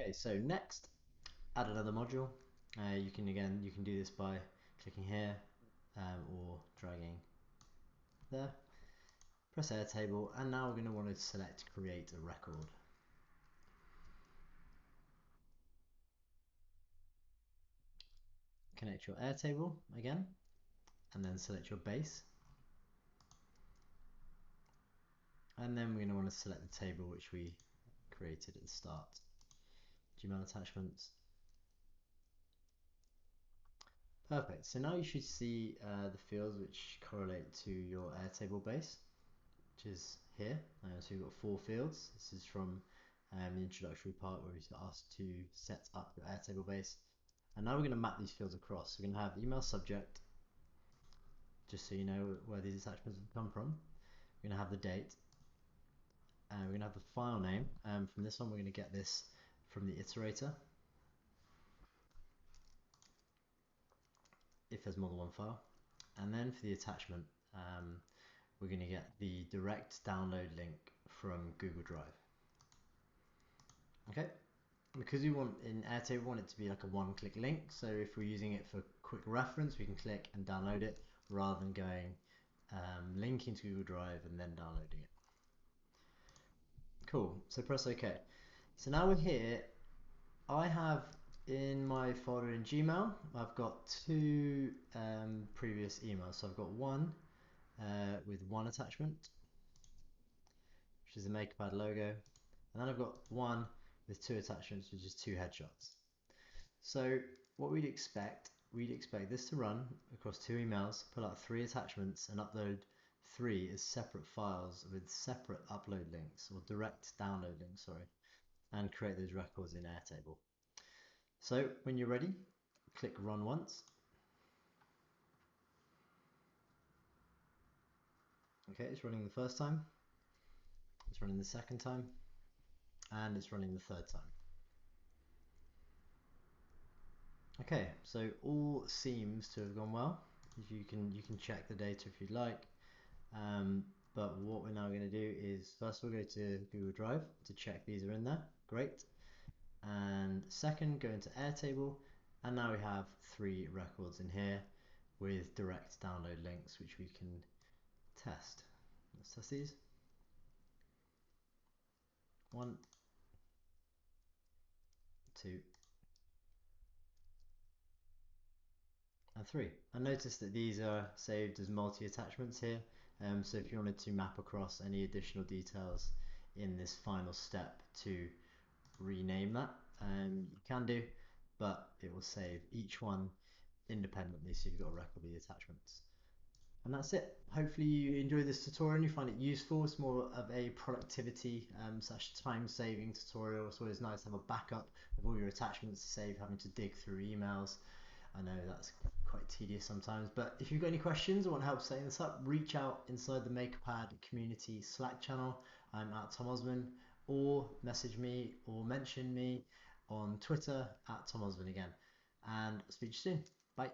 Okay, so next, add another module. You can do this by clicking here or dragging there. Press Airtable, and now we're going to want to select Create a Record. Connect your Airtable again, and then select your base. And then we're going to want to select the table which we created at the start. Gmail attachments. Perfect. So now you should see the fields which correlate to your Airtable base, which is here. So we've got 4 fields. This is from the introductory part where we asked to set up your Airtable base. And now we're going to map these fields across. We're going to have email subject, just so you know where these attachments have come from. We're going to have the date. And we're going to have the file name. From this one, we're going to get this from the iterator, if there's more than one file. And then for the attachment, we're going to get the direct download link from Google Drive. Okay, because we want in Airtable, we want it to be like a one-click link. So if we're using it for quick reference, we can click and download it rather than going linking to Google Drive and then downloading it. Cool. So press OK. So now we're here. I have in my folder in Gmail, I've got 2 previous emails. So I've got one with 1 attachment, which is the MakerPad logo, and then I've got one with 2 attachments, which is 2 headshots. So what we'd expect this to run across 2 emails, pull out 3 attachments, and upload 3 as separate files with separate upload links, or direct download links, sorry, and create those records in Airtable. So when you're ready, click run once. Okay, it's running the first time, it's running the second time, and it's running the third time. Okay, so all seems to have gone well. You can check the data if you'd like. But what we're now going to do is first we'll go to Google Drive to check these are in there. Great. And second, go into Airtable, and now we have 3 records in here with direct download links which we can test. Let's test these. 1, 2, and 3. And notice that these are saved as multi-attachments here. So if you wanted to map across any additional details in this final step to rename that, you can do, but it will save each one independently, so you've got a record of the attachments. And that's it. Hopefully you enjoy this tutorial and you find it useful. It's more of a productivity / time saving tutorial. It's always nice to have a backup of all your attachments to save having to dig through emails. I know that's quite tedious sometimes, but if you've got any questions or want help setting this up, reach out inside the MakerPad community Slack channel. I'm at Tom Osman, or message me or mention me on Twitter at Tom Osman again. And I'll speak to you soon. Bye.